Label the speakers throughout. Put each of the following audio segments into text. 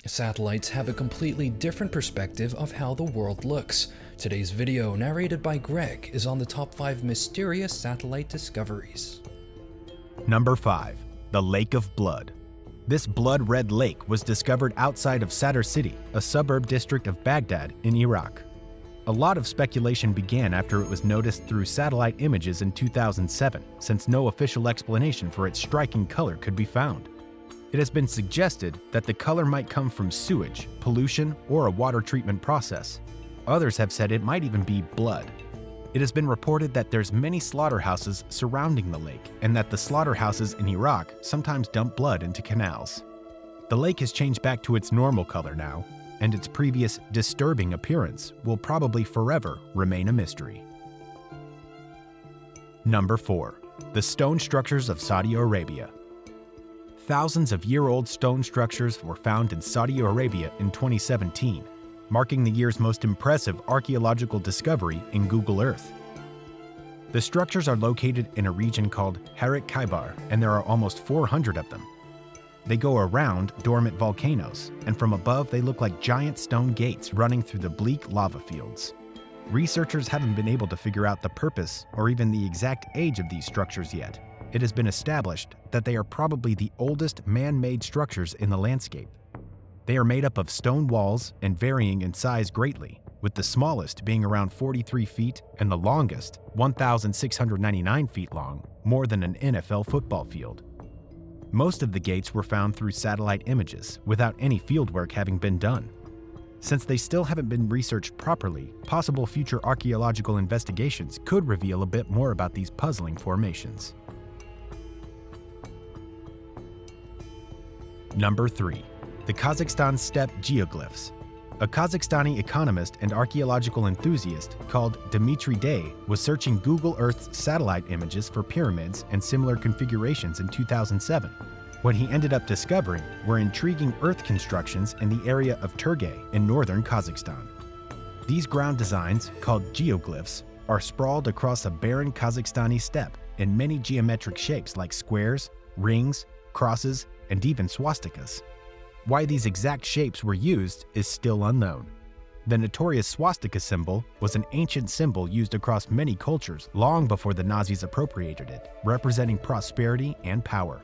Speaker 1: Satellites have a completely different perspective of how the world looks. Today's video, narrated by Greg, is on the top 5 mysterious satellite discoveries.
Speaker 2: Number 5. The Lake of Blood. This blood-red lake was discovered outside of Sadr City, a suburb district of Baghdad in Iraq. A lot of speculation began after it was noticed through satellite images in 2007, since no official explanation for its striking color could be found. It has been suggested that the color might come from sewage, pollution, or a water treatment process. Others have said it might even be blood. It has been reported that there's many slaughterhouses surrounding the lake and that the slaughterhouses in Iraq sometimes dump blood into canals. The lake has changed back to its normal color now, and its previous disturbing appearance will probably forever remain a mystery. Number 4. The stone structures of Saudi Arabia. Thousands of year-old stone structures were found in Saudi Arabia in 2017, marking the year's most impressive archaeological discovery in Google Earth. The structures are located in a region called Harit Khaibar, and there are almost 400 of them. They go around dormant volcanoes, and from above they look like giant stone gates running through the bleak lava fields. Researchers haven't been able to figure out the purpose or even the exact age of these structures yet. It has been established that they are probably the oldest man-made structures in the landscape. They are made up of stone walls and varying in size greatly, with the smallest being around 43 feet and the longest, 1,699 feet long, more than an NFL football field. Most of the gates were found through satellite images, without any fieldwork having been done. Since they still haven't been researched properly, possible future archaeological investigations could reveal a bit more about these puzzling formations. Number 3. The Kazakhstan Steppe Geoglyphs. A Kazakhstani economist and archaeological enthusiast called Dmitry Day was searching Google Earth's satellite images for pyramids and similar configurations in 2007. What he ended up discovering were intriguing earth constructions in the area of Turgay in northern Kazakhstan. These ground designs, called geoglyphs, are sprawled across a barren Kazakhstani steppe in many geometric shapes like squares, rings, crosses, and even swastikas. Why these exact shapes were used is still unknown. The notorious swastika symbol was an ancient symbol used across many cultures long before the Nazis appropriated it, representing prosperity and power.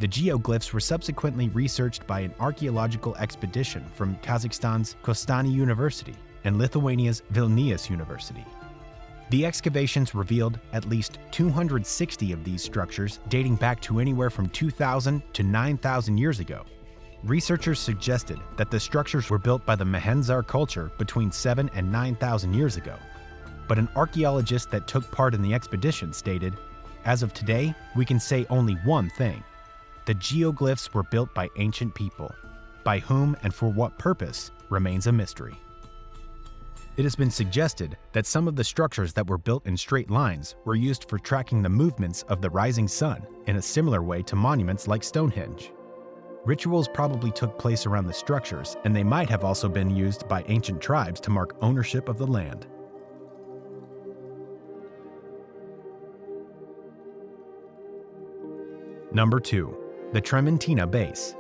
Speaker 2: The geoglyphs were subsequently researched by an archaeological expedition from Kazakhstan's Kostani University and Lithuania's Vilnius University. The excavations revealed at least 260 of these structures dating back to anywhere from 2,000 to 9,000 years ago. Researchers suggested that the structures were built by the Mahenzar culture between 7,000 and 9,000 years ago. But an archaeologist that took part in the expedition stated, "As of today, we can say only one thing. The geoglyphs were built by ancient people. By whom and for what purpose remains a mystery." It has been suggested that some of the structures that were built in straight lines were used for tracking the movements of the rising sun in a similar way to monuments like Stonehenge. Rituals probably took place around the structures, and they might have also been used by ancient tribes to mark ownership of the land. Number 2. The Trementina Base.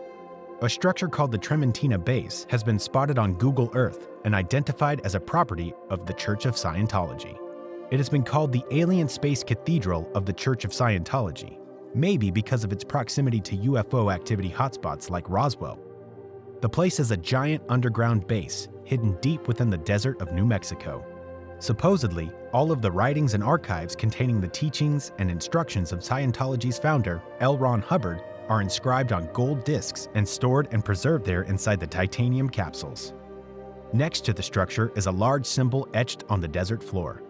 Speaker 2: A structure called the Trementina Base has been spotted on Google Earth and identified as a property of the Church of Scientology. It has been called the Alien Space Cathedral of the Church of Scientology, maybe because of its proximity to UFO activity hotspots like Roswell. The place is a giant underground base hidden deep within the desert of New Mexico. Supposedly, all of the writings and archives containing the teachings and instructions of Scientology's founder, L. Ron Hubbard, are inscribed on gold discs and stored and preserved there inside the titanium capsules. Next to the structure is a large symbol etched on the desert floor.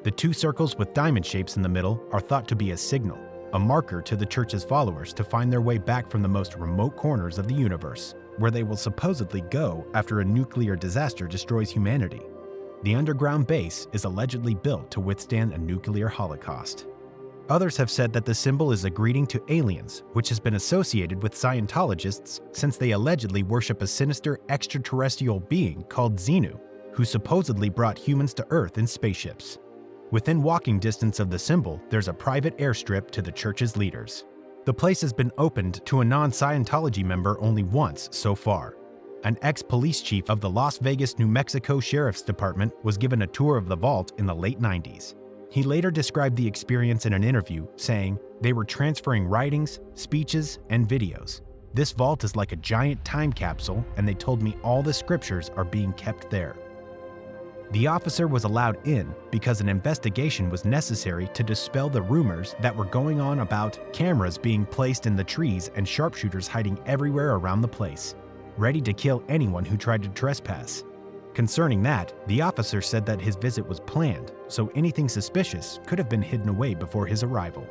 Speaker 2: The 2 circles with diamond shapes in the middle are thought to be a signal, a marker to the church's followers to find their way back from the most remote corners of the universe, where they will supposedly go after a nuclear disaster destroys humanity. The underground base is allegedly built to withstand a nuclear holocaust. Others have said that the symbol is a greeting to aliens, which has been associated with Scientologists since they allegedly worship a sinister extraterrestrial being called Xenu, who supposedly brought humans to Earth in spaceships. Within walking distance of the symbol, there's a private airstrip to the church's leaders. The place has been opened to a non-Scientology member only once so far. An ex-police chief of the Las Vegas, New Mexico Sheriff's Department was given a tour of the vault in the late 90s. He later described the experience in an interview, saying, "They were transferring writings, speeches, and videos. This vault is like a giant time capsule, and they told me all the scriptures are being kept there." The officer was allowed in because an investigation was necessary to dispel the rumors that were going on about cameras being placed in the trees and sharpshooters hiding everywhere around the place, ready to kill anyone who tried to trespass. Concerning that, the officer said that his visit was planned, so anything suspicious could have been hidden away before his arrival.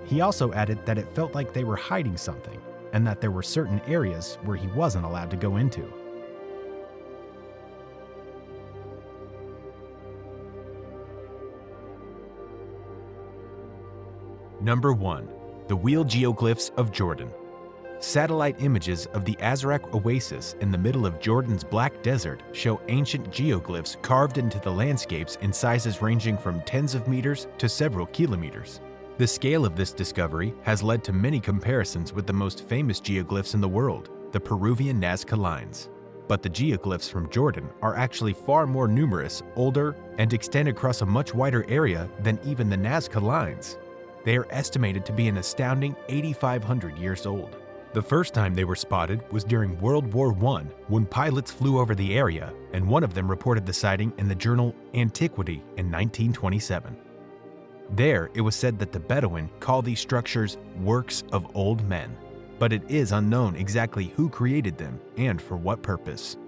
Speaker 2: He also added that it felt like they were hiding something, and that there were certain areas where he wasn't allowed to go into. Number 1. The Wheel Geoglyphs of Jordan. Satellite images of the Azraq Oasis in the middle of Jordan's Black Desert show ancient geoglyphs carved into the landscapes in sizes ranging from tens of meters to several kilometers. The scale of this discovery has led to many comparisons with the most famous geoglyphs in the world, the Peruvian Nazca lines. But the geoglyphs from Jordan are actually far more numerous, older, and extend across a much wider area than even the Nazca lines. They are estimated to be an astounding 8,500 years old. The first time they were spotted was during World War I, when pilots flew over the area, and one of them reported the sighting in the journal Antiquity in 1927. There, it was said that the Bedouin call these structures works of old men, but it is unknown exactly who created them and for what purpose.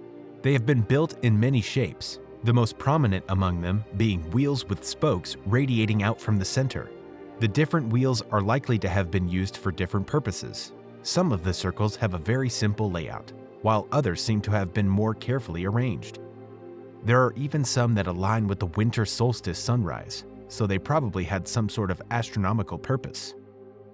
Speaker 2: They have been built in many shapes, the most prominent among them being wheels with spokes radiating out from the center. The different wheels are likely to have been used for different purposes. Some of the circles have a very simple layout, while others seem to have been more carefully arranged. There are even some that align with the winter solstice sunrise, so they probably had some sort of astronomical purpose.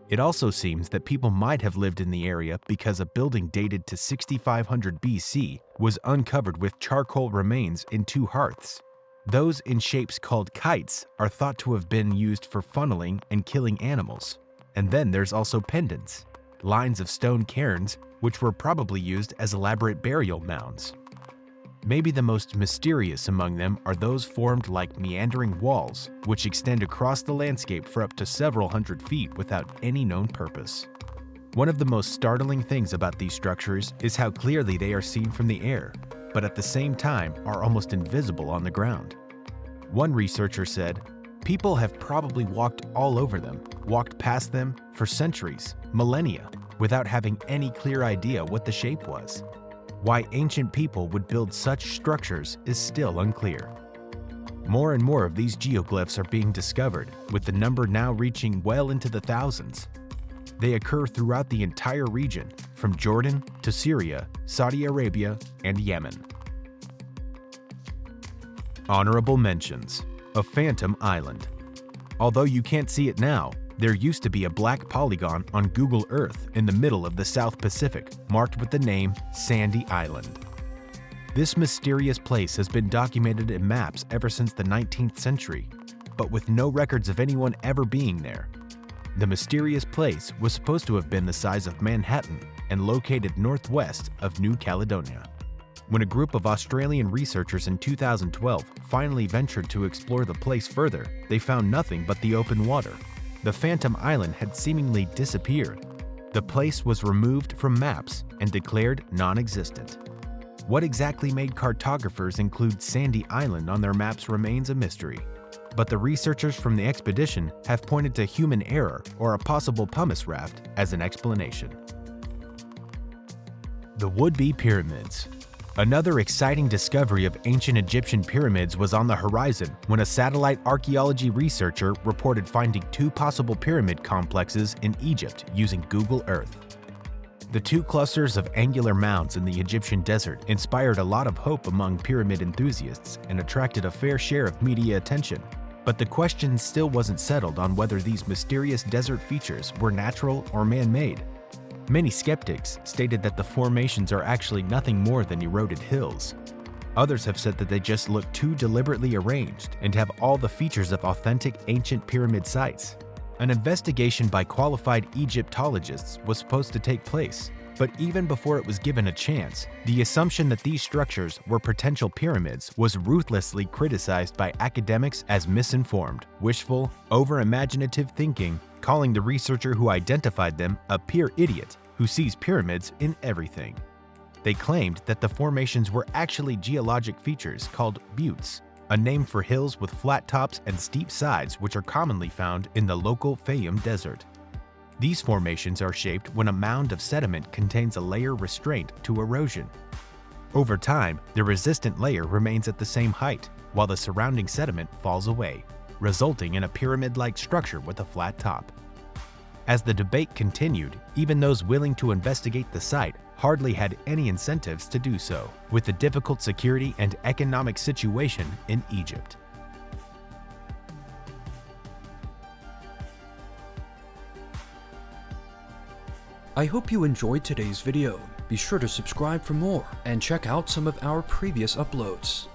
Speaker 2: It also seems that people might have lived in the area because a building dated to 6500 BC was uncovered with charcoal remains in 2 hearths. Those in shapes called kites are thought to have been used for funneling and killing animals. And then there's also pendants, lines of stone cairns, which were probably used as elaborate burial mounds. Maybe the most mysterious among them are those formed like meandering walls, which extend across the landscape for up to several hundred feet without any known purpose. One of the most startling things about these structures is how clearly they are seen from the air, but at the same time are almost invisible on the ground. One researcher said, "People have probably walked all over them, walked past them for centuries, millennia, without having any clear idea what the shape was. Why ancient people would build such structures is still unclear." More and more of these geoglyphs are being discovered, with the number now reaching well into the thousands. They occur throughout the entire region, from Jordan to Syria, Saudi Arabia, and Yemen. Honorable mentions: a phantom island. Although you can't see it now, there used to be a black polygon on Google Earth in the middle of the South Pacific, marked with the name Sandy Island. This mysterious place has been documented in maps ever since the 19th century, but with no records of anyone ever being there. The mysterious place was supposed to have been the size of Manhattan and located northwest of New Caledonia. When a group of Australian researchers in 2012 finally ventured to explore the place further, they found nothing but the open water. The Phantom Island had seemingly disappeared. The place was removed from maps and declared non-existent. What exactly made cartographers include Sandy Island on their maps remains a mystery. But the researchers from the expedition have pointed to human error or a possible pumice raft as an explanation. The WouldBe Pyramids. Another exciting discovery of ancient Egyptian pyramids was on the horizon when a satellite archaeology researcher reported finding 2 possible pyramid complexes in Egypt using Google Earth. The 2 clusters of angular mounds in the Egyptian desert inspired a lot of hope among pyramid enthusiasts and attracted a fair share of media attention. But the question still wasn't settled on whether these mysterious desert features were natural or man-made. Many skeptics stated that the formations are actually nothing more than eroded hills. Others have said that they just look too deliberately arranged and have all the features of authentic ancient pyramid sites. An investigation by qualified Egyptologists was supposed to take place, But even before it was given a chance, the assumption that these structures were potential pyramids was ruthlessly criticized by academics as misinformed, wishful, over-imaginative thinking, calling the researcher who identified them a pure idiot who sees pyramids in everything. They claimed that the formations were actually geologic features called buttes, a name for hills with flat tops and steep sides which are commonly found in the local Fayum Desert. These formations are shaped when a mound of sediment contains a layer restraint to erosion. Over time, the resistant layer remains at the same height, while the surrounding sediment falls away, resulting in a pyramid-like structure with a flat top. As the debate continued, even those willing to investigate the site hardly had any incentives to do so, with the difficult security and economic situation in Egypt.
Speaker 1: I hope you enjoyed today's video. Be sure to subscribe for more and check out some of our previous uploads.